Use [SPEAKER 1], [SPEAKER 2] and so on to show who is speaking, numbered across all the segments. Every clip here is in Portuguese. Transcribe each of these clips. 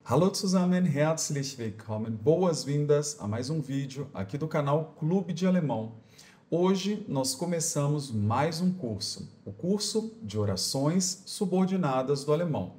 [SPEAKER 1] Hallo zusammen, herzlich willkommen, boas-vindas a mais um vídeo aqui do canal Clube de Alemão. Hoje nós começamos mais um curso, o curso de orações subordinadas do alemão.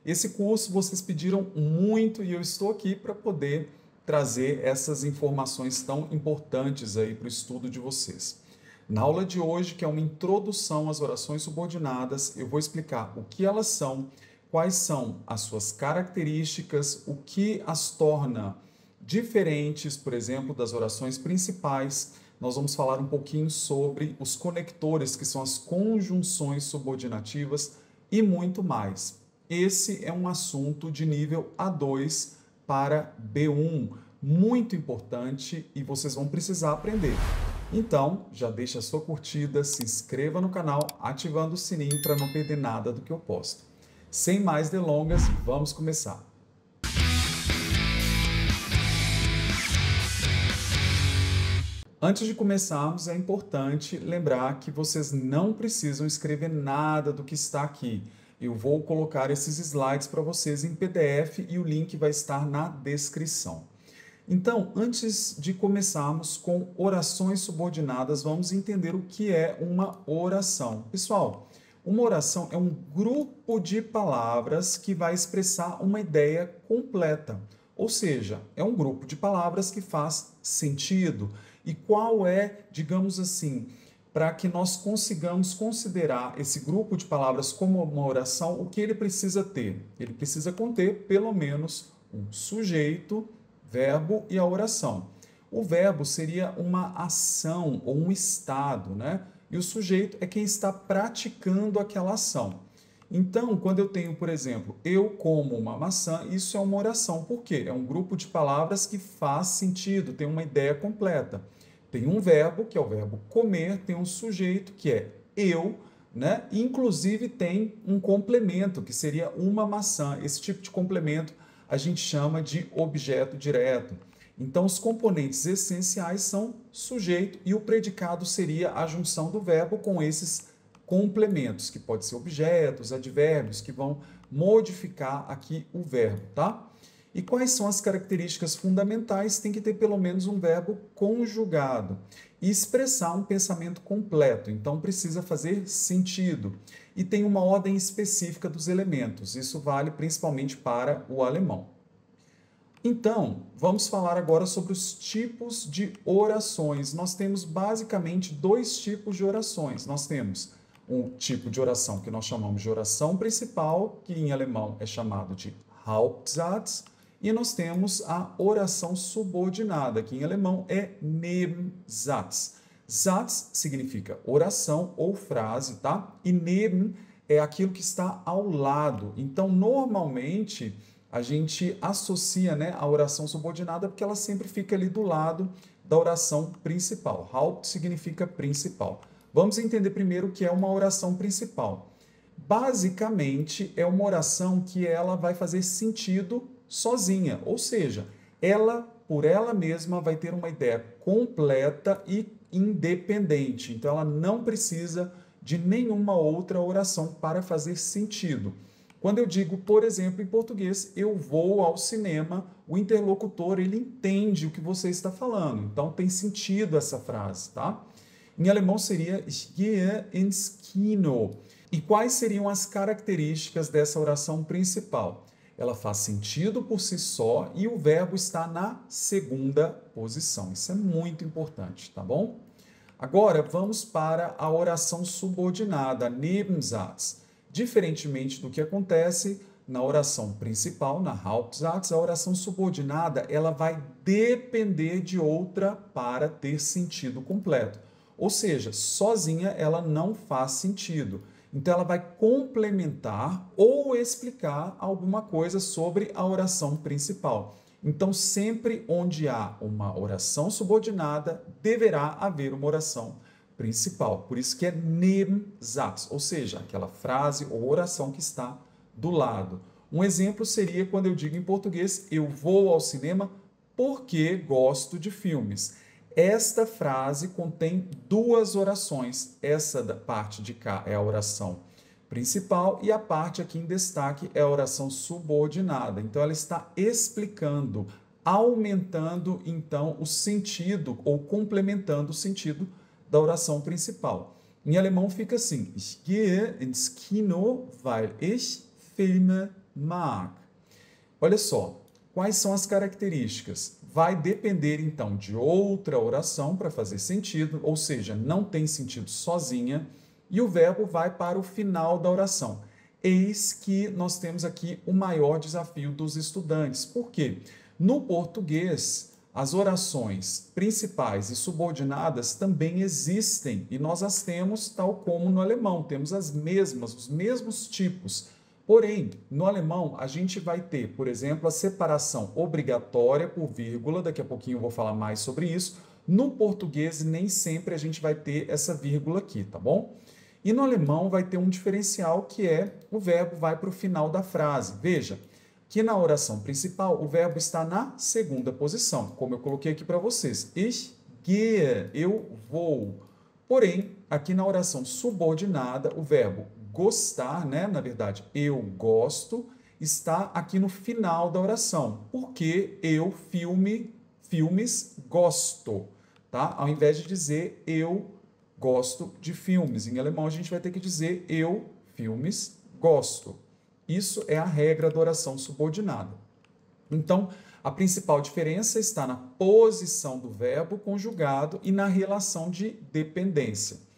[SPEAKER 1] Esse curso vocês pediram muito e eu estou aqui para poder trazer essas informações tão importantes aí para o estudo de vocês. Na aula de hoje, que é uma introdução às orações subordinadas, eu vou explicar o que elas são, quais são as suas características, o que as torna diferentes, por exemplo, das orações principais. Nós vamos falar um pouquinho sobre os conectores, que são as conjunções subordinativas e muito mais. Esse é um assunto de nível A2 para B1, muito importante e vocês vão precisar aprender. Então, já deixa a sua curtida, se inscreva no canal, ativando o sininho para não perder nada do que eu posto. Sem mais delongas, vamos começar. Antes de começarmos, é importante lembrar que vocês não precisam escrever nada do que está aqui. Eu vou colocar esses slides para vocês em PDF e o link vai estar na descrição. Então, antes de começarmos com orações subordinadas, vamos entender o que é uma oração. Pessoal, uma oração é um grupo de palavras que vai expressar uma ideia completa. Ou seja, é um grupo de palavras que faz sentido. E qual é, digamos assim, para que nós consigamos considerar esse grupo de palavras como uma oração, o que ele precisa ter? Ele precisa conter pelo menos um sujeito, verbo e a oração. O verbo seria uma ação ou um estado, né? E o sujeito é quem está praticando aquela ação. Então, quando eu tenho, por exemplo, eu como uma maçã, isso é uma oração. Por quê? É um grupo de palavras que faz sentido, tem uma ideia completa. Tem um verbo, que é o verbo comer, tem um sujeito, que é eu, né? E, inclusive, tem um complemento, que seria uma maçã. Esse tipo de complemento a gente chama de objeto direto. Então, os componentes essenciais são sujeito e o predicado seria a junção do verbo com esses complementos, que pode ser objetos, advérbios, que vão modificar aqui o verbo, tá? E quais são as características fundamentais? Tem que ter pelo menos um verbo conjugado e expressar um pensamento completo, então precisa fazer sentido. E tem uma ordem específica dos elementos, isso vale principalmente para o alemão. Então, vamos falar agora sobre os tipos de orações. Nós temos basicamente dois tipos de orações. Nós temos um tipo de oração que nós chamamos de oração principal, que em alemão é chamado de Hauptsatz, e nós temos a oração subordinada, que em alemão é Nebensatz. Satz significa oração ou frase, tá? E neben é aquilo que está ao lado. Então, normalmente, a gente associa, né, a oração subordinada porque ela sempre fica ali do lado da oração principal. Haupt significa principal. Vamos entender primeiro o que é uma oração principal. Basicamente, é uma oração que ela vai fazer sentido sozinha, ou seja, ela, por ela mesma, vai ter uma ideia completa e independente. Então, ela não precisa de nenhuma outra oração para fazer sentido. Quando eu digo, por exemplo, em português, eu vou ao cinema, o interlocutor, ele entende o que você está falando. Então, tem sentido essa frase, tá? Em alemão seria Ich gehe ins Kino. E quais seriam as características dessa oração principal? Ela faz sentido por si só e o verbo está na segunda posição. Isso é muito importante, tá bom? Agora, vamos para a oração subordinada, Nebensatz. Diferentemente do que acontece na oração principal, na Hauptsatz, a oração subordinada ela vai depender de outra para ter sentido completo. Ou seja, sozinha ela não faz sentido. Então, ela vai complementar ou explicar alguma coisa sobre a oração principal. Então, sempre onde há uma oração subordinada, deverá haver uma oração principal. Por isso que é Nebensatz, ou seja, aquela frase ou oração que está do lado. Um exemplo seria quando eu digo em português, eu vou ao cinema porque gosto de filmes. Esta frase contém duas orações. Essa da parte de cá é a oração principal e a parte aqui em destaque é a oração subordinada. Então, ela está explicando, aumentando, então, o sentido ou complementando o sentido da oração principal. Em alemão fica assim: Ich gehe ins Kino, weil ich Filme mag. Olha só, quais são as características? Vai depender, então, de outra oração para fazer sentido, ou seja, não tem sentido sozinha, e o verbo vai para o final da oração. Eis que nós temos aqui o maior desafio dos estudantes. Por quê? No português, as orações principais e subordinadas também existem, e nós as temos tal como no alemão, temos as mesmas, os mesmos tipos. Porém, no alemão, a gente vai ter, por exemplo, a separação obrigatória por vírgula, daqui a pouquinho eu vou falar mais sobre isso. No português, nem sempre a gente vai ter essa vírgula aqui, tá bom? E no alemão vai ter um diferencial que é o verbo vai para o final da frase. Veja que na oração principal o verbo está na segunda posição, como eu coloquei aqui para vocês. Ich gehe, eu vou. Porém, aqui na oração subordinada, o verbo gostar, né? Na verdade, eu gosto, está aqui no final da oração, porque eu filmes gosto, tá? Ao invés de dizer eu gosto de filmes. Em alemão a gente vai ter que dizer eu filmes gosto. Isso é a regra da oração subordinada. Então, a principal diferença está na posição do verbo conjugado e na relação de dependência.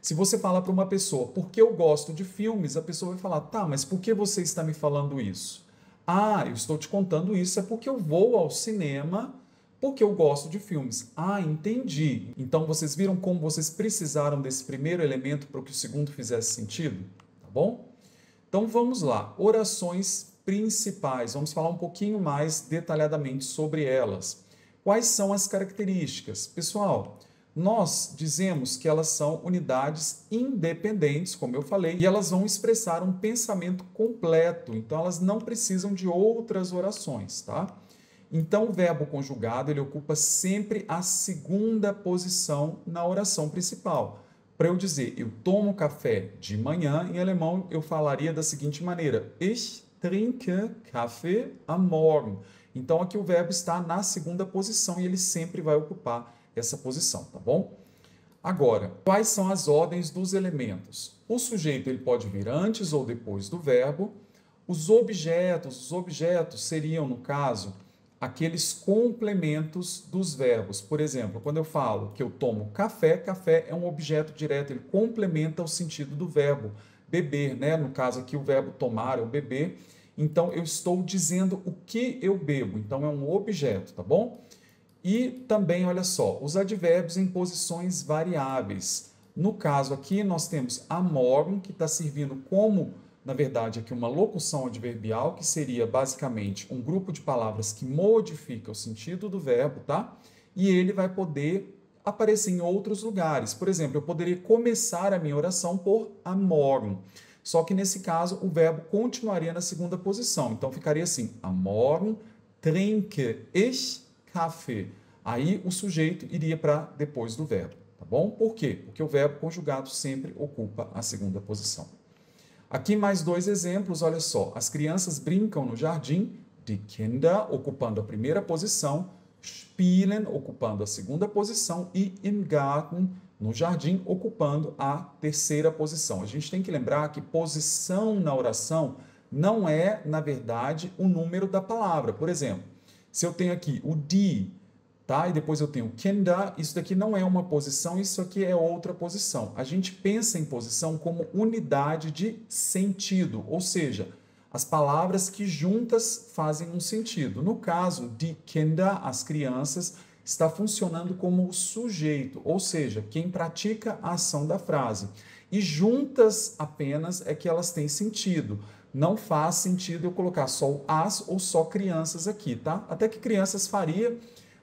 [SPEAKER 1] Se você falar para uma pessoa, porque eu gosto de filmes, a pessoa vai falar, tá, mas por que você está me falando isso? Ah, eu estou te contando isso, é porque eu vou ao cinema, porque eu gosto de filmes. Ah, entendi. Então, vocês viram como vocês precisaram desse primeiro elemento para que o segundo fizesse sentido? Tá bom? Então, vamos lá. Orações principais. Vamos falar um pouquinho mais detalhadamente sobre elas. Quais são as características? Pessoal, nós dizemos que elas são unidades independentes, como eu falei, e elas vão expressar um pensamento completo, então elas não precisam de outras orações, tá? Então o verbo conjugado, ele ocupa sempre a segunda posição na oração principal. Para eu dizer, eu tomo café de manhã, em alemão eu falaria da seguinte maneira, Ich trinke Kaffee am Morgen. Então aqui o verbo está na segunda posição e ele sempre vai ocupar essa posição, tá bom? Agora, quais são as ordens dos elementos? O sujeito ele pode vir antes ou depois do verbo. Os objetos seriam, no caso, aqueles complementos dos verbos. Por exemplo, quando eu falo que eu tomo café, café é um objeto direto, ele complementa o sentido do verbo beber, né? No caso aqui o verbo tomar ou beber. Então eu estou dizendo o que eu bebo, então é um objeto, tá bom? E também, olha só, os advérbios em posições variáveis. No caso aqui, nós temos a morgen, que está servindo como, na verdade, aqui uma locução adverbial, que seria basicamente um grupo de palavras que modifica o sentido do verbo, tá? E ele vai poder aparecer em outros lugares. Por exemplo, eu poderia começar a minha oração por a morgen. Só que nesse caso, o verbo continuaria na segunda posição. Então, ficaria assim, a morgen trinke ich Kaffee. Aí o sujeito iria para depois do verbo, tá bom? Por quê? Porque o verbo conjugado sempre ocupa a segunda posição. Aqui mais dois exemplos, olha só. As crianças brincam no jardim, die Kinder ocupando a primeira posição, spielen ocupando a segunda posição e im Garten, no jardim, ocupando a terceira posição. A gente tem que lembrar que posição na oração não é, na verdade, o número da palavra. Por exemplo, se eu tenho aqui o die, tá? E depois eu tenho Kinder, isso daqui não é uma posição, isso aqui é outra posição. A gente pensa em posição como unidade de sentido, ou seja, as palavras que juntas fazem um sentido. No caso de Kinder, as crianças, está funcionando como o sujeito, ou seja, quem pratica a ação da frase. E juntas apenas é que elas têm sentido. Não faz sentido eu colocar só o as ou só crianças aqui, tá? Até que crianças faria,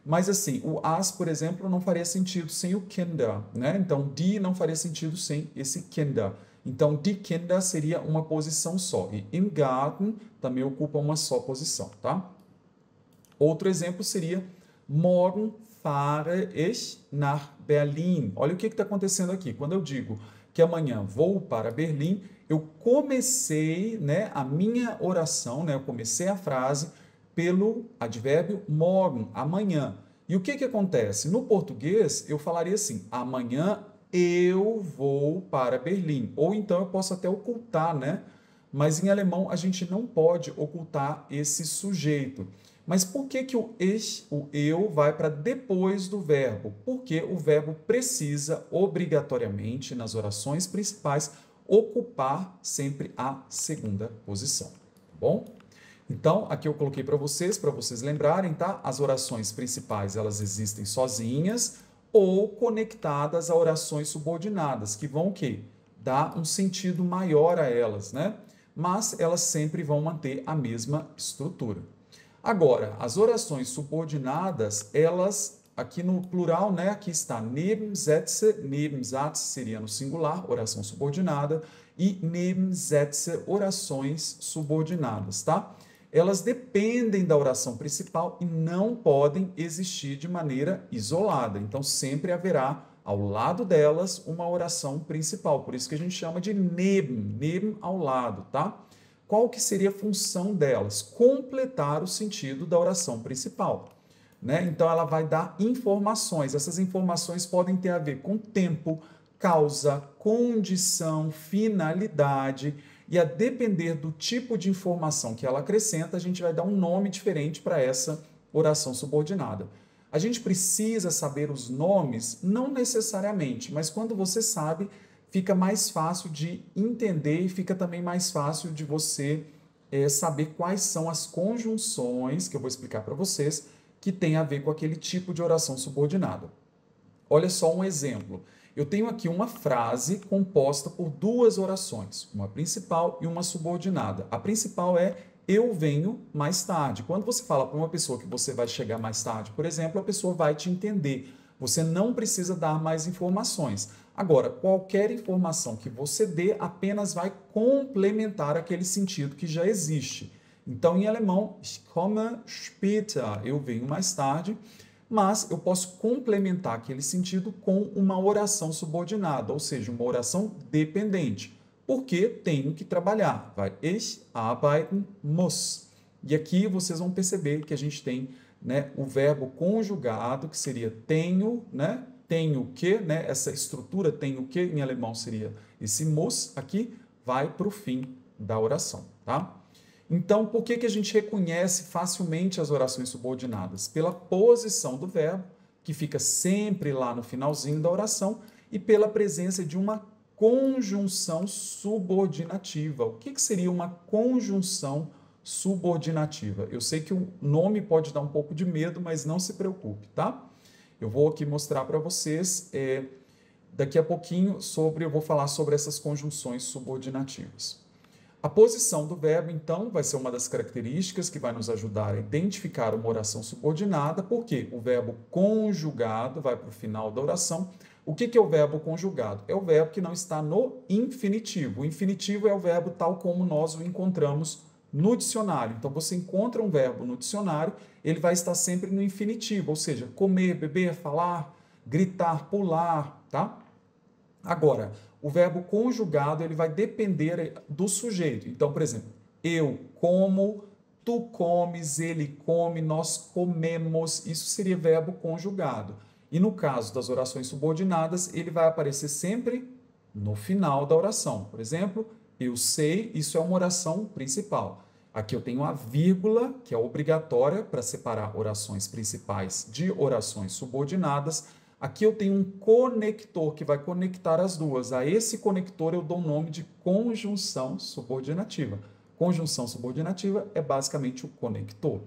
[SPEAKER 1] mas assim, o as, por exemplo, não faria sentido sem o Kinder, né? Então, die não faria sentido sem esse Kinder. Então, die Kinder seria uma posição só. E im Garten também ocupa uma só posição, tá? Outro exemplo seria morgen fahre ich nach Berlin. Olha o que está acontecendo aqui. Quando eu digo que amanhã vou para Berlim, eu comecei, né, a minha oração, né, eu comecei a frase pelo advérbio morgen, amanhã. E o que que acontece? No português, eu falaria assim, amanhã eu vou para Berlim. Ou então eu posso até ocultar, né? Mas em alemão a gente não pode ocultar esse sujeito. Mas por que que o ich, o eu, vai para depois do verbo? Porque o verbo precisa obrigatoriamente, nas orações principais, ocupar sempre a segunda posição. Tá bom? Então, aqui eu coloquei para vocês lembrarem, tá? As orações principais, elas existem sozinhas ou conectadas a orações subordinadas, que vão o quê? Dar um sentido maior a elas, né? Mas elas sempre vão manter a mesma estrutura. Agora, as orações subordinadas, elas, aqui no plural, né? Aqui está Nebensätze, Nebensatz seria no singular, oração subordinada, e Nebensätze, orações subordinadas, tá? Elas dependem da oração principal e não podem existir de maneira isolada. Então, sempre haverá ao lado delas uma oração principal. Por isso que a gente chama de neben ao lado, tá? Qual que seria a função delas? Completar o sentido da oração principal. Né? Então, ela vai dar informações. Essas informações podem ter a ver com tempo, causa, condição, finalidade. E a depender do tipo de informação que ela acrescenta, a gente vai dar um nome diferente para essa oração subordinada. A gente precisa saber os nomes? Não necessariamente, mas quando você sabe, fica mais fácil de entender e fica também mais fácil de você saber quais são as conjunções, que eu vou explicar para vocês, que tem a ver com aquele tipo de oração subordinada. Olha só um exemplo. Eu tenho aqui uma frase composta por duas orações, uma principal e uma subordinada. A principal é eu venho mais tarde. Quando você fala para uma pessoa que você vai chegar mais tarde, por exemplo, a pessoa vai te entender. Você não precisa dar mais informações. Agora, qualquer informação que você dê apenas vai complementar aquele sentido que já existe. Então, em alemão, ich komme später, eu venho mais tarde. Mas eu posso complementar aquele sentido com uma oração subordinada, ou seja, uma oração dependente, porque tenho que trabalhar. Vai, ich arbeiten muss. E aqui vocês vão perceber que a gente tem, né, o verbo conjugado, que seria tenho, né, tenho que, né, essa estrutura tenho que, em alemão seria esse muss, aqui vai para o fim da oração, tá? Então, por que a gente reconhece facilmente as orações subordinadas? Pela posição do verbo, que fica sempre lá no finalzinho da oração, e pela presença de uma conjunção subordinativa. O que seria uma conjunção subordinativa? Eu sei que o nome pode dar um pouco de medo, mas não se preocupe, tá? Eu vou aqui mostrar para vocês, daqui a pouquinho, eu vou falar sobre essas conjunções subordinativas. A posição do verbo, então, vai ser uma das características que vai nos ajudar a identificar uma oração subordinada, porque o verbo conjugado vai para o final da oração. O que é o verbo conjugado? É o verbo que não está no infinitivo. O infinitivo é o verbo tal como nós o encontramos no dicionário. Então, você encontra um verbo no dicionário, ele vai estar sempre no infinitivo, ou seja, comer, beber, falar, gritar, pular, tá? Agora, o verbo conjugado ele vai depender do sujeito. Então, por exemplo, eu como, tu comes, ele come, nós comemos. Isso seria verbo conjugado. E no caso das orações subordinadas, ele vai aparecer sempre no final da oração. Por exemplo, eu sei, isso é uma oração principal. Aqui eu tenho a vírgula, que é obrigatória para separar orações principais de orações subordinadas. Aqui eu tenho um conector que vai conectar as duas. A esse conector eu dou o nome de conjunção subordinativa. Conjunção subordinativa é basicamente o conector.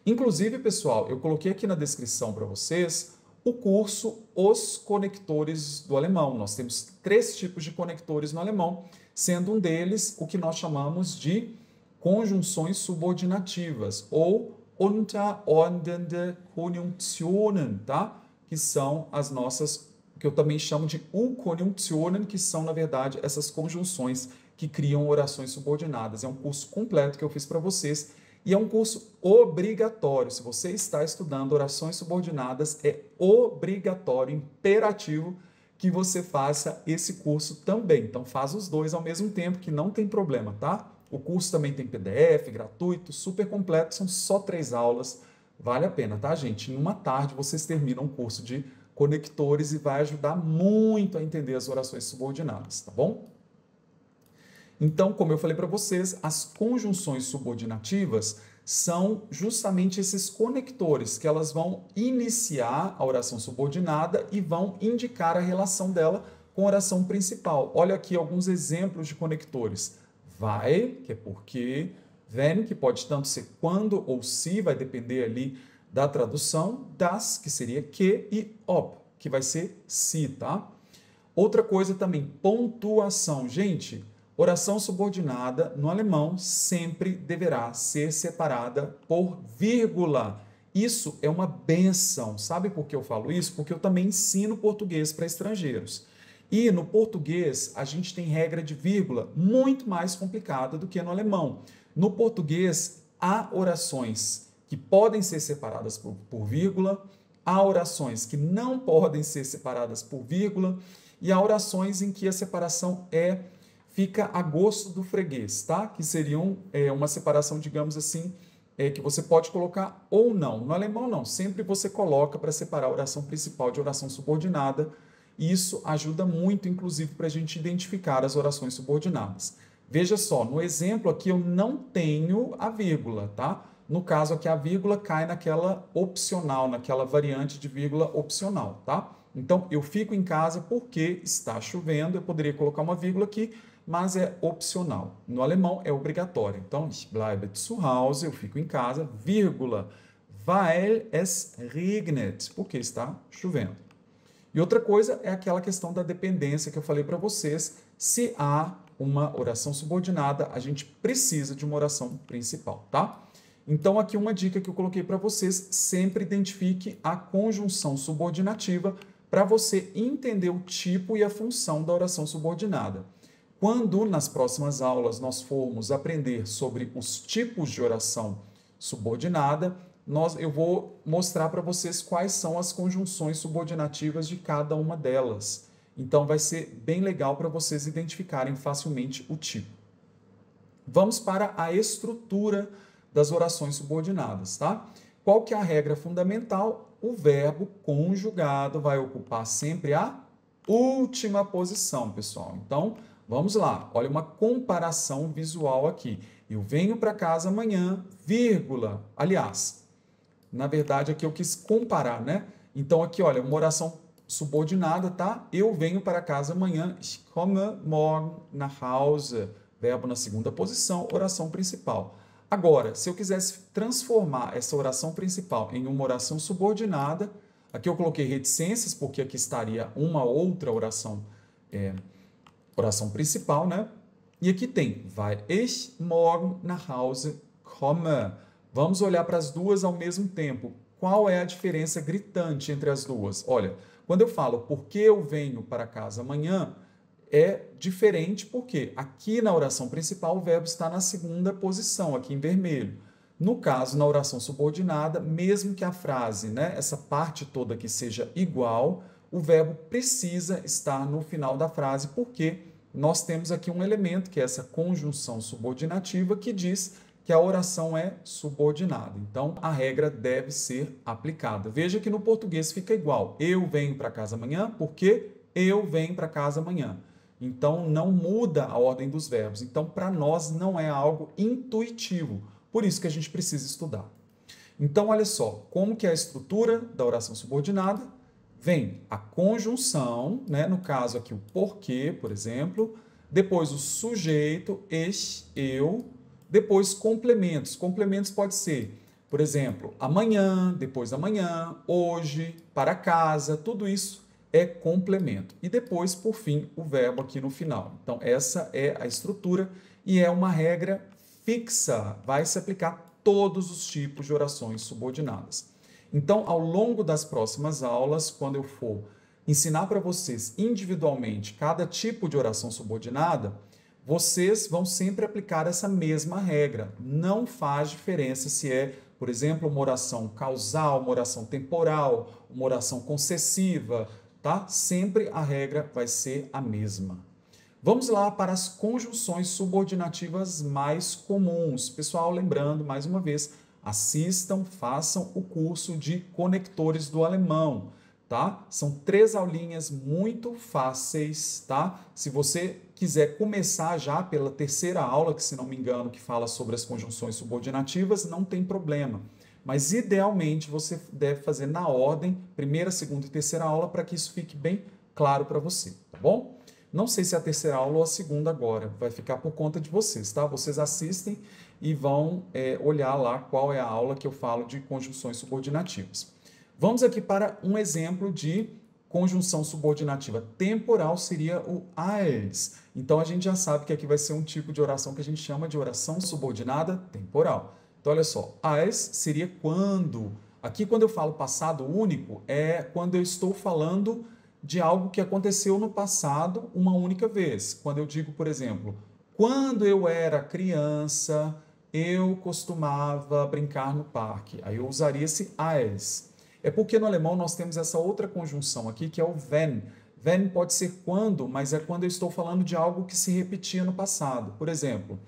[SPEAKER 1] Inclusive, pessoal, eu coloquei aqui na descrição para vocês o curso Os Conectores do Alemão. Nós temos 3 tipos de conectores no alemão, sendo um deles o que nós chamamos de conjunções subordinativas ou unterordnende Konjunktionen, tá? Que são as nossas, que eu também chamo de U-Konjunktionen, que são, na verdade, essas conjunções que criam orações subordinadas. É um curso completo que eu fiz para vocês e é um curso obrigatório. Se você está estudando orações subordinadas, é obrigatório, imperativo, que você faça esse curso também. Então, faz os dois ao mesmo tempo, que não tem problema, tá? O curso também tem PDF, gratuito, super completo, são só 3 aulas. Vale a pena, tá, gente? Em uma tarde vocês terminam o curso de conectores e vai ajudar muito a entender as orações subordinadas, tá bom? Então, como eu falei para vocês, as conjunções subordinativas são justamente esses conectores que elas vão iniciar a oração subordinada e vão indicar a relação dela com a oração principal. Olha aqui alguns exemplos de conectores. Vai, que é porque, wenn, que pode tanto ser quando ou se, vai depender ali da tradução, das, que seria que, e ob, que vai ser se, tá? Outra coisa também, pontuação. Gente, oração subordinada no alemão sempre deverá ser separada por vírgula. Isso é uma benção. Sabe por que eu falo isso? Porque eu também ensino português para estrangeiros. E no português, a gente tem regra de vírgula muito mais complicada do que no alemão. No português, há orações que podem ser separadas por vírgula, há orações que não podem ser separadas por vírgula, e há orações em que a separação fica a gosto do freguês, tá? Que seriam uma separação, digamos assim, que você pode colocar ou não. No alemão, não. Sempre você coloca para separar a oração principal de oração subordinada. E isso ajuda muito, inclusive, para a gente identificar as orações subordinadas. Veja só, no exemplo aqui eu não tenho a vírgula, tá? No caso aqui, a vírgula cai naquela opcional, naquela variante de vírgula opcional, tá? Então, eu fico em casa porque está chovendo, eu poderia colocar uma vírgula aqui, mas é opcional. No alemão é obrigatório. Então, ich bleibe zu Hause, eu fico em casa, vírgula, weil es regnet, porque está chovendo. E outra coisa é aquela questão da dependência que eu falei para vocês. Se há uma oração subordinada, a gente precisa de uma oração principal, tá? Então, aqui uma dica que eu coloquei para vocês, sempre identifique a conjunção subordinativa para você entender o tipo e a função da oração subordinada. Quando, nas próximas aulas, nós formos aprender sobre os tipos de oração subordinada, eu vou mostrar para vocês quais são as conjunções subordinativas de cada uma delas. Então, vai ser bem legal para vocês identificarem facilmente o tipo. Vamos para a estrutura das orações subordinadas, tá? Qual que é a regra fundamental? O verbo conjugado vai ocupar sempre a última posição, pessoal. Então, vamos lá. Olha uma comparação visual aqui. Eu venho para casa amanhã, vírgula. Aliás, na verdade, aqui eu quis comparar, né? Então, aqui, olha, uma oração subordinada, tá? Eu venho para casa amanhã, ich komme morgen nach Hause. Verbo na segunda posição, oração principal. Agora, se eu quisesse transformar essa oração principal em uma oração subordinada, aqui eu coloquei reticências, porque aqui estaria uma outra oração, oração principal, né? E aqui tem, vai ich morgen nach Hause komme. Vamos olhar para as duas ao mesmo tempo. Qual é a diferença gritante entre as duas? Olha, quando eu falo porque eu venho para casa amanhã, é diferente porque aqui na oração principal o verbo está na segunda posição, aqui em vermelho. No caso, na oração subordinada, mesmo que a frase, né, essa parte toda aqui seja igual, o verbo precisa estar no final da frase, porque nós temos aqui um elemento, que é essa conjunção subordinativa, que diz que a oração é subordinada. Então, a regra deve ser aplicada. Veja que no português fica igual. Eu venho para casa amanhã porque eu venho para casa amanhã. Então, não muda a ordem dos verbos. Então, para nós, não é algo intuitivo. Por isso que a gente precisa estudar. Então, olha só, como que é a estrutura da oração subordinada? Vem a conjunção, né? No caso aqui o porquê, por exemplo. Depois o sujeito, ich, eu. Depois complementos. Complementos pode ser, por exemplo, amanhã, depois da manhã, hoje, para casa, tudo isso é complemento. E depois, por fim, o verbo aqui no final. Então, essa é a estrutura e é uma regra fixa. Vai se aplicar a todos os tipos de orações subordinadas. Então, ao longo das próximas aulas, quando eu for ensinar para vocês individualmente cada tipo de oração subordinada, vocês vão sempre aplicar essa mesma regra. Não faz diferença se é, por exemplo, uma oração causal, uma oração temporal, uma oração concessiva. tá? Sempre a regra vai ser a mesma. Vamos lá para as conjunções subordinativas mais comuns. Pessoal, lembrando, mais uma vez, assistam, façam o curso de conectores do alemão, tá? São 3 aulinhas muito fáceis, tá? Se você quiser começar já pela 3ª aula, que se não me engano, que fala sobre as conjunções subordinativas, não tem problema. Mas idealmente você deve fazer na ordem, 1ª, 2ª e 3ª aula, para que isso fique bem claro para você, tá bom? Não sei se é a 3ª aula ou a 2ª agora, vai ficar por conta de vocês, tá? Vocês assistem e vão olhar lá qual é a aula que eu falo de conjunções subordinativas. Vamos aqui para um exemplo de conjunção subordinativa temporal, seria o als. Então, a gente já sabe que aqui vai ser um tipo de oração que a gente chama de oração subordinada temporal. Então, olha só, als seria quando. Aqui, quando eu falo passado único, é quando eu estou falando de algo que aconteceu no passado uma única vez. Quando eu digo, por exemplo, quando eu era criança, eu costumava brincar no parque. Aí eu usaria esse als. É porque no alemão nós temos essa outra conjunção aqui, que é o wenn. Wenn pode ser quando, mas é quando eu estou falando de algo que se repetia no passado. Por exemplo,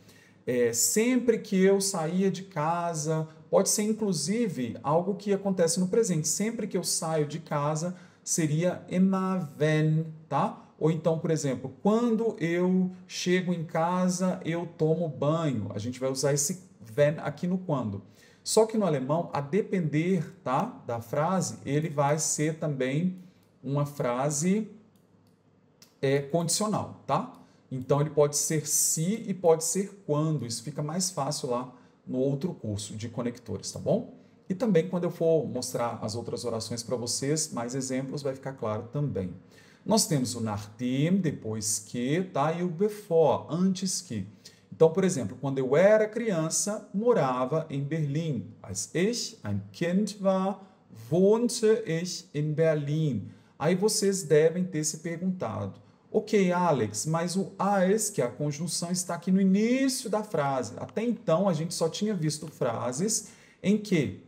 [SPEAKER 1] sempre que eu saía de casa, pode ser inclusive algo que acontece no presente. Sempre que eu saio de casa, seria immer wenn, tá? Ou então, por exemplo, quando eu chego em casa, eu tomo banho. A gente vai usar esse wenn aqui no quando. Só que no alemão, a depender, tá, da frase, ele vai ser também uma frase condicional, tá? Então, ele pode ser se e pode ser quando. Isso fica mais fácil lá no outro curso de conectores, tá bom? E também, quando eu for mostrar as outras orações para vocês, mais exemplos, vai ficar claro também. Nós temos o nachdem, depois que, tá? E o bevor, antes que. Então, por exemplo, quando eu era criança, morava em Berlim. Als ich ein Kind war, wohnte ich in Berlin. Aí vocês devem ter se perguntado, ok, Alex, mas o als, que é a conjunção, está aqui no início da frase. Até então, a gente só tinha visto frases em que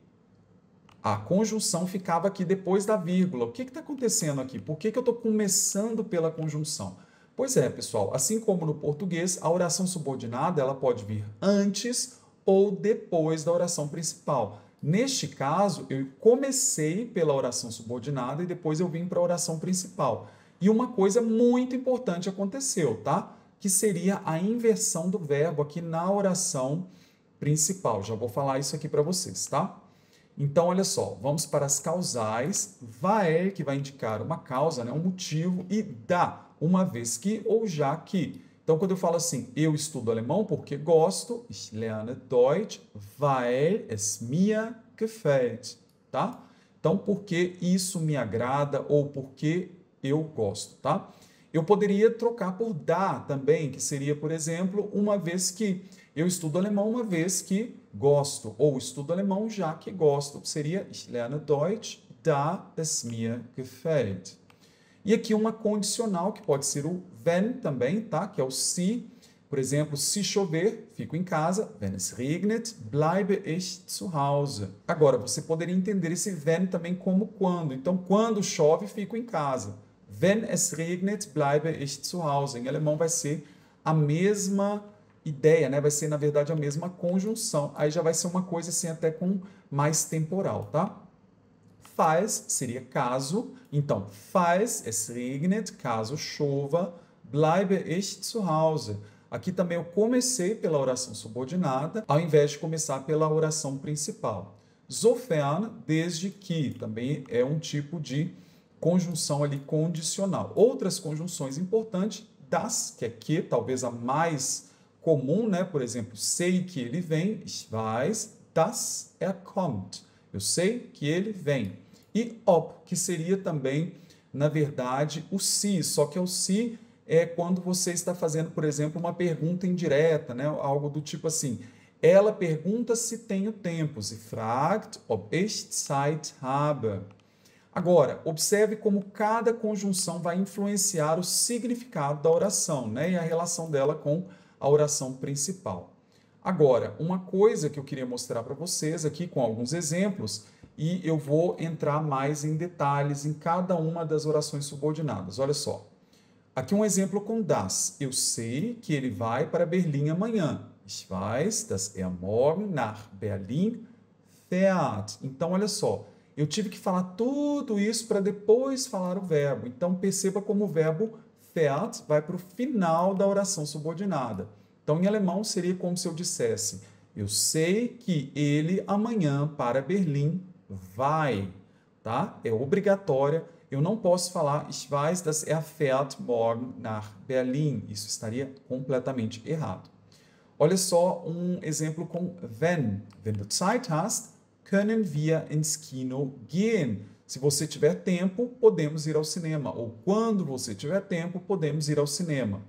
[SPEAKER 1] a conjunção ficava aqui depois da vírgula. O que está acontecendo aqui? Por que eu estou começando pela conjunção? Pois é, pessoal, assim como no português, a oração subordinada ela pode vir antes ou depois da oração principal. Neste caso, eu comecei pela oração subordinada e depois eu vim para a oração principal. E uma coisa muito importante aconteceu, tá? Que seria a inversão do verbo aqui na oração principal. Já vou falar isso aqui para vocês, tá? Então, olha só, vamos para as causais. Weil, que vai indicar uma causa, né, um motivo, e da, uma vez que ou já que. Então, quando eu falo assim, eu estudo alemão porque gosto, ich lerne Deutsch, weil es mir gefällt, tá? Então, porque isso me agrada ou porque eu gosto, tá? Eu poderia trocar por da também, que seria, por exemplo, uma vez que. Eu estudo alemão uma vez que gosto, ou estudo alemão já que gosto. Seria ich lerne Deutsch, da es mir gefällt. E aqui uma condicional, que pode ser o wenn também, tá? Que é o se. Por exemplo, se chover, fico em casa. Wenn es regnet, bleibe ich zu Hause. Agora, você poderia entender esse wenn também como quando. Então, quando chove, fico em casa. Wenn es regnet, bleibe ich zu Hause. Em alemão vai ser a mesma ideia, né? Vai ser, na verdade, a mesma conjunção. Aí já vai ser uma coisa assim até com mais temporal, tá? Falls seria caso. Então, falls es regnet, caso chova, bleibe ich zu Hause. Aqui também eu comecei pela oração subordinada, ao invés de começar pela oração principal. Sofern, desde que, também é um tipo de conjunção ali condicional. Outras conjunções importantes, das, que, talvez a mais comum, né? Por exemplo, sei que ele vem, ich weiß, dass er kommt. Eu sei que ele vem. E ob, que seria também, na verdade, o se, só que o se é quando você está fazendo, por exemplo, uma pergunta indireta, né? Algo do tipo assim, ela pergunta se tenho tempo, sie fragt, ob ich Zeit habe. Agora, observe como cada conjunção vai influenciar o significado da oração, né? E a relação dela com a oração principal. Agora, uma coisa que eu queria mostrar para vocês aqui com alguns exemplos e eu vou entrar mais em detalhes em cada uma das orações subordinadas. Olha só. Aqui um exemplo com das. Eu sei que ele vai para Berlim amanhã. Ich weiß, dass er morgen nach Berlin fährt. Então, olha só. Eu tive que falar tudo isso para depois falar o verbo. Então, perceba como o verbo fährt vai para o final da oração subordinada. Então, em alemão, seria como se eu dissesse: eu sei que ele amanhã para Berlim vai. Tá? É obrigatória. Eu não posso falar Ich weiß, dass er fährt morgen nach Berlin. Isso estaria completamente errado. Olha só um exemplo com wenn. Wenn du Zeit hast, können wir ins Kino gehen. Se você tiver tempo, podemos ir ao cinema. Ou quando você tiver tempo, podemos ir ao cinema.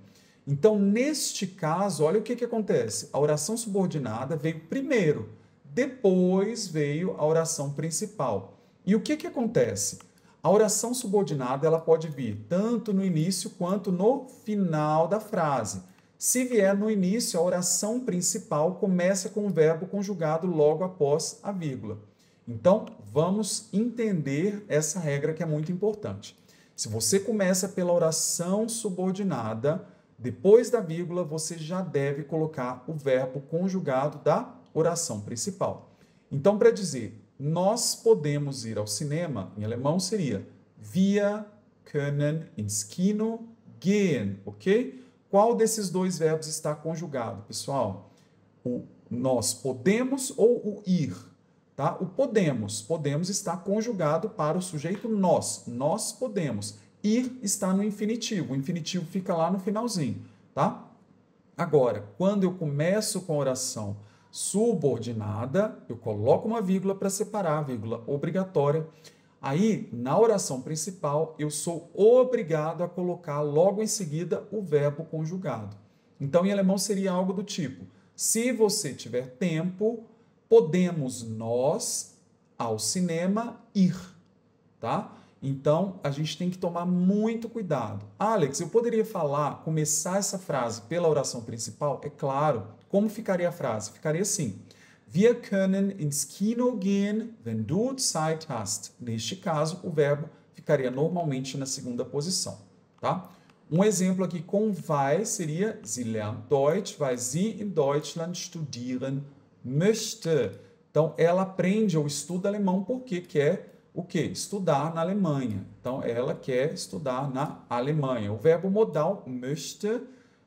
[SPEAKER 1] Então, neste caso, olha o que acontece. A oração subordinada veio primeiro, depois veio a oração principal. E o que acontece? A oração subordinada ela pode vir tanto no início quanto no final da frase. Se vier no início, a oração principal começa com o verbo conjugado logo após a vírgula. Então, vamos entender essa regra que é muito importante. Se você começa pela oração subordinada, depois da vírgula, você já deve colocar o verbo conjugado da oração principal. Então, para dizer nós podemos ir ao cinema, em alemão seria Wir können ins Kino gehen, ok? Qual desses dois verbos está conjugado, pessoal? O nós podemos ou o ir? Tá? O podemos está conjugado para o sujeito nós podemos. Ir está no infinitivo, o infinitivo fica lá no finalzinho, tá? Agora, quando eu começo com a oração subordinada, eu coloco uma vírgula para separar, a vírgula obrigatória. Aí, na oração principal, eu sou obrigado a colocar logo em seguida o verbo conjugado. Então, em alemão seria algo do tipo: se você tiver tempo, podemos nós ao cinema ir, tá? Então, a gente tem que tomar muito cuidado. Alex, eu poderia começar essa frase pela oração principal? É claro. Como ficaria a frase? Ficaria assim: Wir können ins Kino gehen, wenn du Zeit hast. Neste caso, o verbo ficaria normalmente na segunda posição, tá? Um exemplo aqui com vai seria: Sie lernt Deutsch, weil sie in Deutschland studieren möchte. Então, ela aprende ou estuda alemão porque quer o quê? Estudar na Alemanha. Então, ela quer estudar na Alemanha. O verbo modal möchte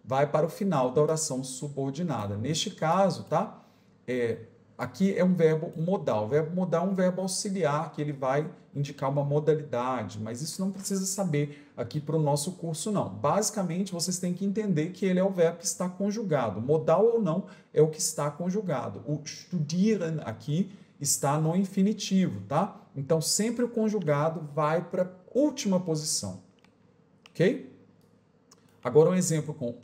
[SPEAKER 1] vai para o final da oração subordinada. Neste caso, tá? Aqui é um verbo modal. O verbo modal é um verbo auxiliar que ele vai indicar uma modalidade, mas isso não precisa saber aqui para o nosso curso, não. Basicamente, vocês têm que entender que ele é o verbo que está conjugado. Modal ou não é o que está conjugado. O studieren aqui está no infinitivo, tá? Então, sempre o conjugado vai para a última posição, ok? Agora um exemplo com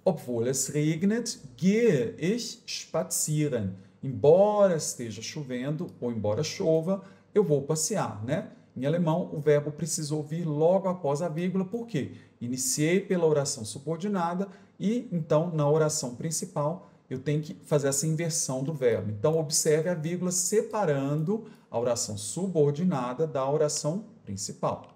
[SPEAKER 1] obwohl es regnet, gehe ich spazieren. Embora esteja chovendo ou embora chova, eu vou passear, né? Em alemão, o verbo precisou vir logo após a vírgula, por quê? Iniciei pela oração subordinada e, então, na oração principal, eu tenho que fazer essa inversão do verbo. Então, observe a vírgula separando a oração subordinada da oração principal.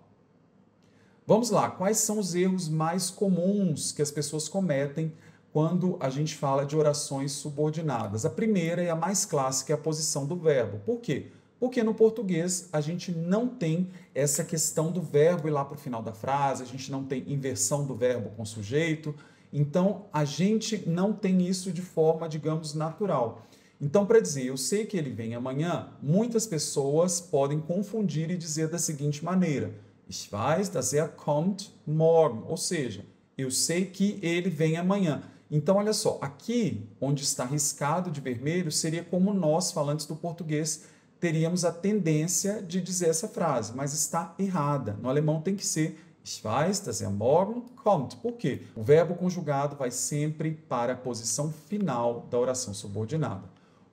[SPEAKER 1] Vamos lá, quais são os erros mais comuns que as pessoas cometem quando a gente fala de orações subordinadas? A primeira e a mais clássica é a posição do verbo. Por quê? Porque no português a gente não tem essa questão do verbo ir lá para o final da frase, a gente não tem inversão do verbo com sujeito, então a gente não tem isso de forma, digamos, natural. Então, para dizer eu sei que ele vem amanhã, muitas pessoas podem confundir e dizer da seguinte maneira: Ich weiß, dass er kommt morgen. Ou seja, eu sei que ele vem amanhã. Então, olha só, aqui onde está riscado de vermelho, seria como nós, falantes do português, teríamos a tendência de dizer essa frase, mas está errada. No alemão tem que ser Ich weiß, dass er morgen kommt. Por quê? O verbo conjugado vai sempre para a posição final da oração subordinada.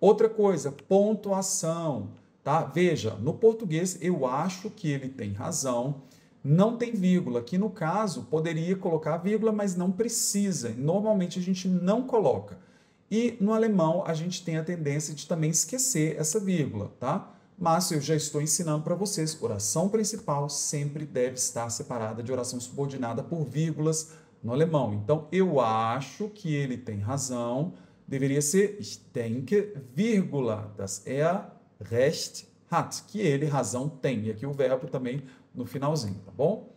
[SPEAKER 1] Outra coisa, pontuação. Tá? Veja, no português eu acho que ele tem razão, não tem vírgula. Aqui no caso poderia colocar vírgula, mas não precisa. Normalmente a gente não coloca. E no alemão a gente tem a tendência de também esquecer essa vírgula, tá? mas eu já estou ensinando para vocês, oração principal sempre deve estar separada de oração subordinada por vírgulas no alemão. Então, eu acho que ele tem razão, deveria ser ich denke, vírgula, dass recht hat, que ele razão tem. E aqui o verbo também no finalzinho, tá bom?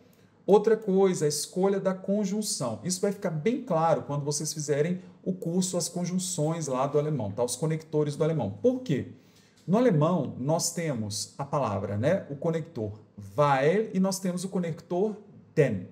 [SPEAKER 1] Outra coisa, a escolha da conjunção. Isso vai ficar bem claro quando vocês fizerem o curso As Conjunções lá do alemão, tá? Os conectores do alemão. Por quê? No alemão, nós temos a palavra, né? O conector weil e nós temos o conector denn.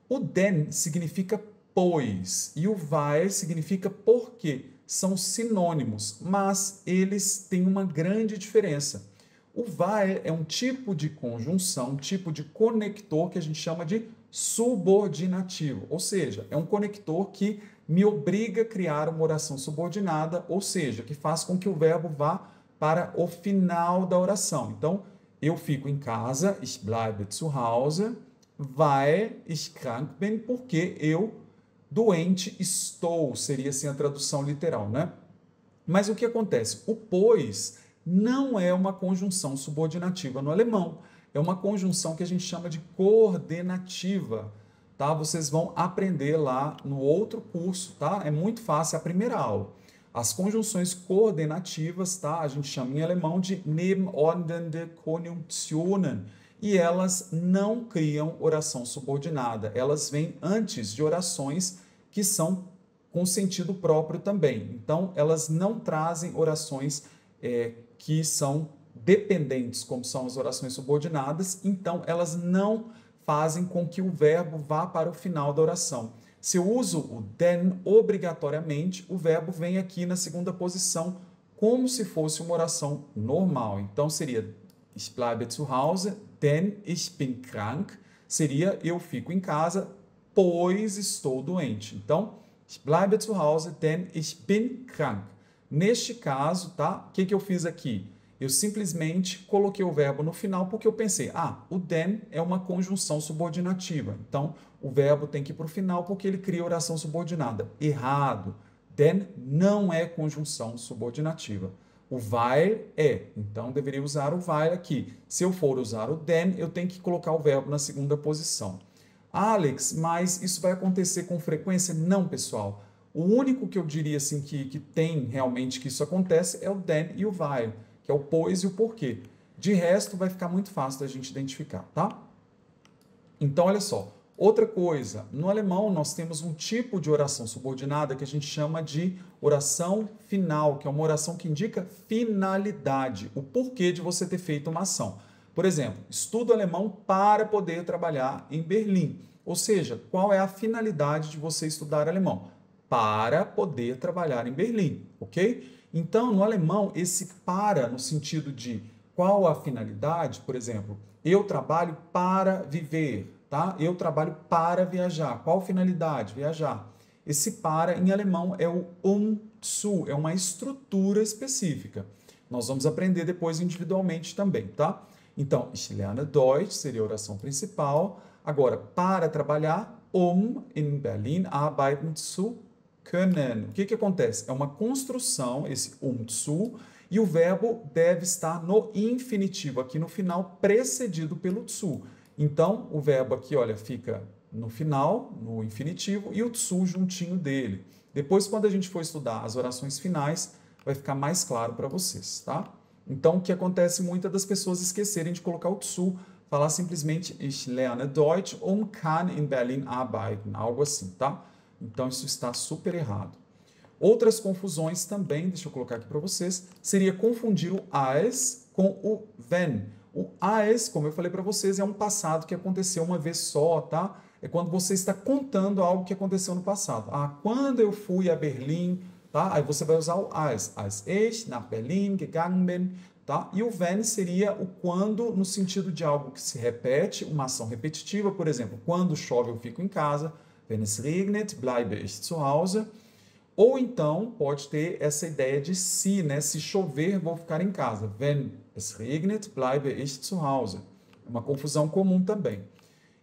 [SPEAKER 1] O denn significa pois e o weil significa porque. São sinônimos, mas eles têm uma grande diferença. O weil é um tipo de conjunção, um tipo de conector que a gente chama de subordinativo, ou seja, é um conector que me obriga a criar uma oração subordinada, ou seja, que faz com que o verbo vá para o final da oração. Então, eu fico em casa, ich bleibe zu Hause, weil ich krank bin, porque eu doente estou, seria assim a tradução literal, né? Mas o que acontece? O pois não é uma conjunção subordinativa no alemão, é uma conjunção que a gente chama de coordenativa, tá? Vocês vão aprender lá no outro curso, tá? É muito fácil, é a primeira aula. As conjunções coordenativas, tá? A gente chama em alemão de nebenordnende Konjunktionen, e elas não criam oração subordinada, elas vêm antes de orações que são com sentido próprio também. Então, elas não trazem orações que são dependentes, como são as orações subordinadas, então elas não fazem com que o verbo vá para o final da oração. Se eu uso o denn obrigatoriamente, o verbo vem aqui na segunda posição, como se fosse uma oração normal. Então, seria ich bleibe zu Hause, denn ich bin krank, seria eu fico em casa, pois estou doente. Então, ich bleibe zu Hause, denn ich bin krank. Neste caso, tá? O que eu fiz aqui? Eu simplesmente coloquei o verbo no final porque eu pensei, o denn é uma conjunção subordinativa. Então, o verbo tem que ir para o final porque ele cria oração subordinada. Errado. Denn não é conjunção subordinativa. O weil é, então deveria usar o weil aqui. Se eu for usar o then, eu tenho que colocar o verbo na segunda posição. Alex, mas isso vai acontecer com frequência? Não, pessoal. O único que eu diria assim que tem realmente que isso acontece é o then e o weil, que é o pois e o porquê. De resto, vai ficar muito fácil da gente identificar, tá? Então, olha só. Outra coisa, no alemão nós temos um tipo de oração subordinada que a gente chama de oração final, que é uma oração que indica finalidade, o porquê de você ter feito uma ação. Por exemplo, estudo alemão para poder trabalhar em Berlim. Ou seja, qual é a finalidade de você estudar alemão? Para poder trabalhar em Berlim, ok? Então, no alemão, esse para, no sentido de qual a finalidade, por exemplo, eu trabalho para viver, tá? Eu trabalho para viajar. Qual finalidade? Viajar. Esse para, em alemão, é o zu, é uma estrutura específica. Nós vamos aprender depois individualmente também, tá? Então, ich lerne Deutsch seria a oração principal. Agora, para trabalhar, in Berlin arbeiten zu können. O que acontece? É uma construção, esse zu, e o verbo deve estar no infinitivo, aqui no final, precedido pelo zu. Então, o verbo aqui, olha, fica no final, no infinitivo, e o zu juntinho dele. Depois, quando a gente for estudar as orações finais, vai ficar mais claro para vocês, tá? Então, o que acontece muitas das pessoas esquecerem de colocar o zu, falar simplesmente ich lerne Deutsch kann in Berlin arbeiten, algo assim, tá? Então, isso está super errado. Outras confusões também, deixa eu colocar aqui para vocês, seria confundir o als com o wenn. O als, como eu falei para vocês, é um passado que aconteceu uma vez só, tá? É quando você está contando algo que aconteceu no passado. Quando eu fui a Berlim, tá? Aí você vai usar o als ich nach Berlin gegangen bin, tá? E o wenn seria o quando no sentido de algo que se repete, uma ação repetitiva, por exemplo, quando chove eu fico em casa, wenn es regnet, bleibe ich zu Hause. Ou então pode ter essa ideia de se, né? Se chover, vou ficar em casa. Wenn es regnet, bleibe ich zu Hause. É uma confusão comum também.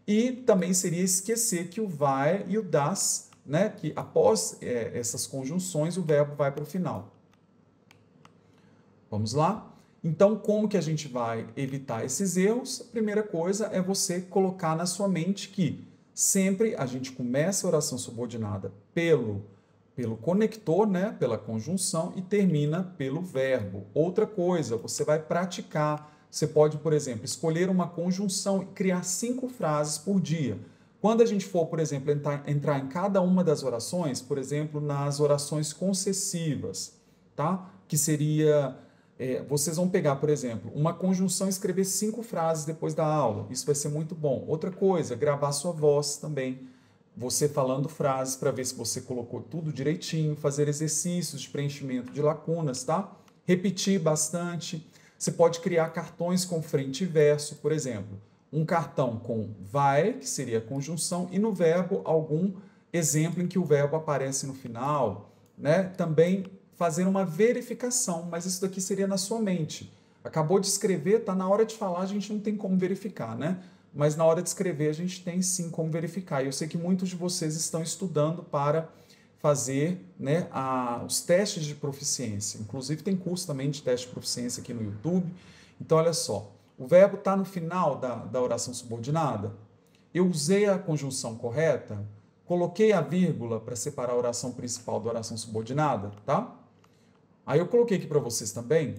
[SPEAKER 1] E também seria esquecer que o vai e o das, né? Que após essas conjunções, o verbo vai para o final. Vamos lá? Então, como que a gente vai evitar esses erros? A primeira coisa é você colocar na sua mente que sempre a gente começa a oração subordinada pelo conector, né, pela conjunção, e termina pelo verbo. Outra coisa, você vai praticar. Você pode, por exemplo, escolher uma conjunção e criar 5 frases por dia. Quando a gente for, por exemplo, entrar em cada uma das orações, por exemplo, nas orações concessivas, tá? Que seria, vocês vão pegar, por exemplo, uma conjunção e escrever 5 frases depois da aula. Isso vai ser muito bom. Outra coisa, gravar sua voz também. Você falando frases para ver se você colocou tudo direitinho, fazer exercícios de preenchimento de lacunas, tá? Repetir bastante. Você pode criar cartões com frente e verso, por exemplo. Um cartão com vai, que seria a conjunção, e no verbo algum exemplo em que o verbo aparece no final, né? Também fazer uma verificação, mas isso daqui seria na sua mente. Acabou de escrever, tá na hora de falar, a gente não tem como verificar, né? Mas na hora de escrever a gente tem sim como verificar. E eu sei que muitos de vocês estão estudando para fazer, né, os testes de proficiência. Inclusive tem curso também de teste de proficiência aqui no YouTube. Então olha só, o verbo está no final da oração subordinada. Eu usei a conjunção correta, coloquei a vírgula para separar a oração principal da oração subordinada, tá? Aí eu coloquei aqui para vocês também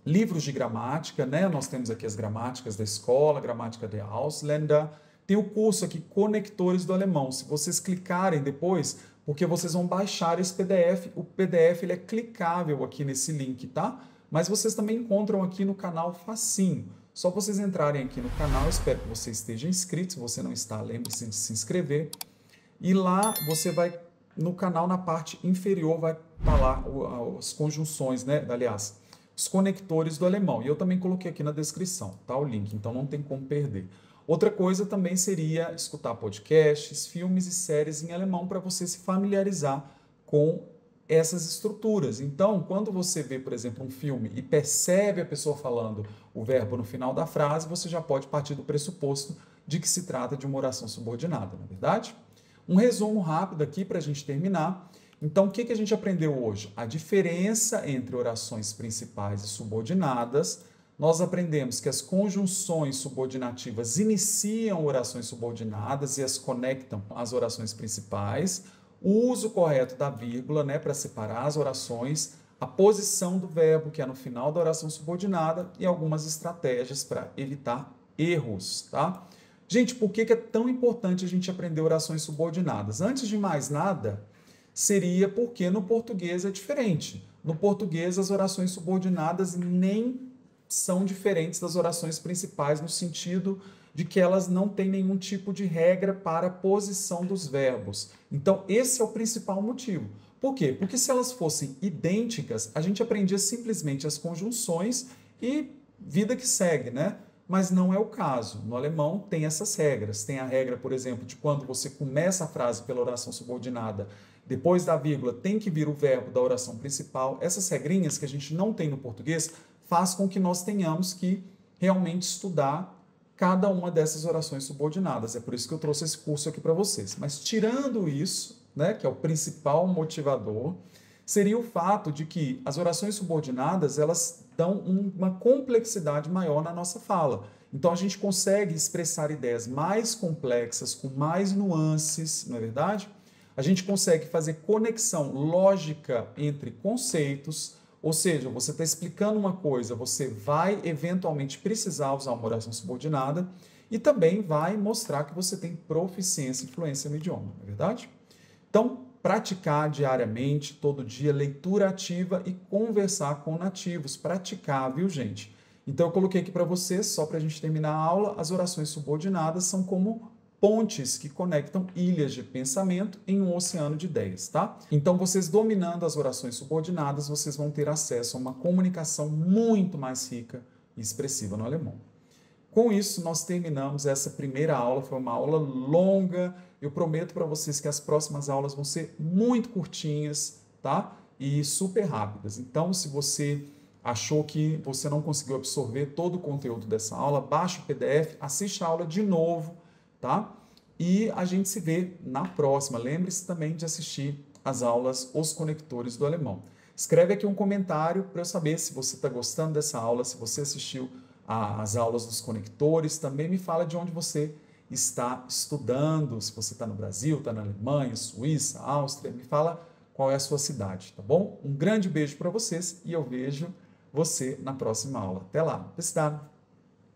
[SPEAKER 1] livros de gramática, né? Nós temos aqui as gramáticas da escola, gramática de Ausländer. Tem o curso aqui, Conectores do Alemão. Se vocês clicarem depois, porque vocês vão baixar esse PDF, o PDF ele é clicável aqui nesse link, tá? Mas vocês também encontram aqui no canal facinho. Só vocês entrarem aqui no canal, espero que você esteja inscrito. Se você não está, lembre-se de se inscrever. E lá você vai, no canal, na parte inferior, vai estar lá as conjunções, né? Aliás, os conectores do alemão. E eu também coloquei aqui na descrição, tá? O link, então não tem como perder. Outra coisa também seria escutar podcasts, filmes e séries em alemão para você se familiarizar com essas estruturas. Então, quando você vê, por exemplo, um filme e percebe a pessoa falando o verbo no final da frase, você já pode partir do pressuposto de que se trata de uma oração subordinada, não é verdade? Um resumo rápido aqui para a gente terminar. Então, o que a gente aprendeu hoje? A diferença entre orações principais e subordinadas. Nós aprendemos que as conjunções subordinativas iniciam orações subordinadas e as conectam às orações principais. O uso correto da vírgula, né, para separar as orações. A posição do verbo, que é no final da oração subordinada. E algumas estratégias para evitar erros, tá? Gente, por que é tão importante a gente aprender orações subordinadas? Antes de mais nada, seria porque no português é diferente. No português, as orações subordinadas nem são diferentes das orações principais, no sentido de que elas não têm nenhum tipo de regra para a posição dos verbos. Então, esse é o principal motivo. Por quê? Porque se elas fossem idênticas, a gente aprendia simplesmente as conjunções e vida que segue, né? Mas não é o caso. No alemão tem essas regras. Tem a regra, por exemplo, de quando você começa a frase pela oração subordinada, depois da vírgula tem que vir o verbo da oração principal. Essas regrinhas que a gente não tem no português faz com que nós tenhamos que realmente estudar cada uma dessas orações subordinadas. É por isso que eu trouxe esse curso aqui para vocês. Mas tirando isso, né, que é o principal motivador, seria o fato de que as orações subordinadas, elas dão uma complexidade maior na nossa fala. Então, a gente consegue expressar ideias mais complexas, com mais nuances, não é verdade? A gente consegue fazer conexão lógica entre conceitos, ou seja, você está explicando uma coisa, você vai eventualmente precisar usar uma oração subordinada e também vai mostrar que você tem proficiência e fluência no idioma, não é verdade? Então, praticar diariamente, todo dia, leitura ativa e conversar com nativos. Praticar, viu, gente? Então, eu coloquei aqui para vocês, só para a gente terminar a aula, as orações subordinadas são como pontes que conectam ilhas de pensamento em um oceano de ideias, tá? Então, vocês dominando as orações subordinadas, vocês vão ter acesso a uma comunicação muito mais rica e expressiva no alemão. Com isso, nós terminamos essa primeira aula. Foi uma aula longa. Eu prometo para vocês que as próximas aulas vão ser muito curtinhas, tá? E super rápidas. Então, se você achou que você não conseguiu absorver todo o conteúdo dessa aula, baixa o PDF, assiste a aula de novo, tá? E a gente se vê na próxima. Lembre-se também de assistir as aulas Os Conectores do Alemão. Escreve aqui um comentário para eu saber se você está gostando dessa aula, se você assistiu às aulas dos conectores. Também me fala de onde você está estudando, se você está no Brasil, está na Alemanha, Suíça, Áustria. Me fala qual é a sua cidade, tá bom? Um grande beijo para vocês e eu vejo você na próxima aula. Até lá. Bis dann.